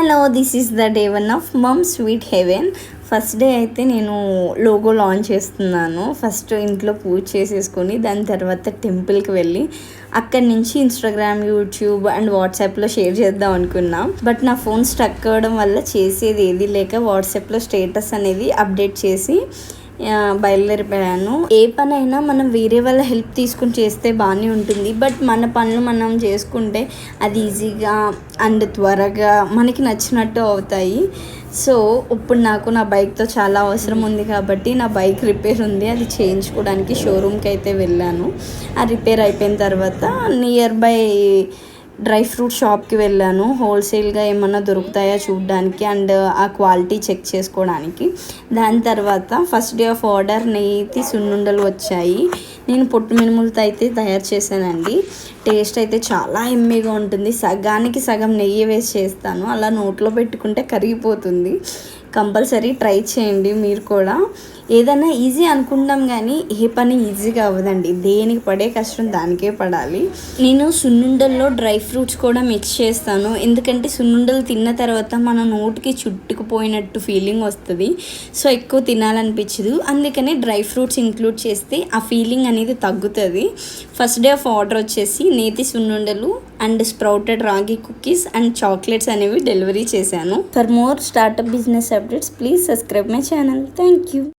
Hello, this is the day 1 of Mom Sweet Heaven. First day అయితే నేను logo launch చేస్తున్నాను. First ఇంట్లో పూజ చేసేసుకొని దాని తర్వాత టెంపుల్కి వెళ్ళి అక్కడి నుంచి ఇన్స్టాగ్రామ్, యూట్యూబ్ అండ్ వాట్సాప్లో షేర్ చేద్దాం అనుకున్నాం. బట్ నా ఫోన్ స్ట్రక్ అవ్వడం వల్ల చేసేది ఏది లేక వాట్సాప్లో స్టేటస్ అనేది అప్డేట్ చేసి బయలుదేరిపోయాను. ఏ పనైనా మనం వేరే వాళ్ళ హెల్ప్ తీసుకుని చేస్తే బాగానే ఉంటుంది. బట్ మన పనులు మనం చేసుకుంటే అది ఈజీగా అండ్ త్వరగా మనకి నచ్చినట్టు అవుతాయి. సో ఇప్పుడు నాకు నా బైక్తో చాలా అవసరం ఉంది కాబట్టి నా బైక్ రిపేర్ ఉంది, అది చేయించుకోవడానికి షోరూమ్కి అయితే వెళ్ళాను. ఆ రిపేర్ అయిపోయిన తర్వాత నియర్ బై డ్రై ఫ్రూట్ షాప్కి వెళ్ళాను. హోల్సేల్గా ఏమన్నా దొరుకుతాయా చూడడానికి అండ్ ఆ క్వాలిటీ చెక్ చేసుకోవడానికి. దాని తర్వాత ఫస్ట్ డే ఆఫ్ ఆర్డర్ నెయ్యి సున్నుండలు వచ్చాయి. నేను పొట్టు మినుములతో అయితే తయారు చేశానండి. టేస్ట్ అయితే చాలా ఎమ్మీగా ఉంటుంది. సగానికి సగం నెయ్యి వేసి చేస్తాను. అలా నోట్లో పెట్టుకుంటే కరిగిపోతుంది. కంపల్సరీ ట్రై చేయండి మీరు కూడా. ఏదైనా ఈజీ అనుకుంటాం కానీ ఏ పని ఈజీగా అవ్వదండి. దేనికి పడే కష్టం దానికే పడాలి. నేను సున్నుండల్లో డ్రై ఫ్రూట్స్ కూడా మిక్స్ చేస్తాను. ఎందుకంటే సున్నుండలు తిన్న తర్వాత మన నోటికి చుట్టుకుపోయినట్టు ఫీలింగ్ వస్తుంది. సో ఎక్కువ తినాలనిపించదు. అందుకని డ్రై ఫ్రూట్స్ ఇంక్లూడ్ చేస్తే ఆ ఫీలింగ్ అనేది తగ్గుతుంది. ఫస్ట్ డే ఆఫ్ ఆర్డర్ వచ్చేసి నేతి సున్నుండలు అండ్ స్ప్రౌటెడ్ రాగి కుకీస్ అండ్ చాక్లెట్స్ అనేవి డెలివరీ చేశాను. For more startup business updates please subscribe my channel. Thank you.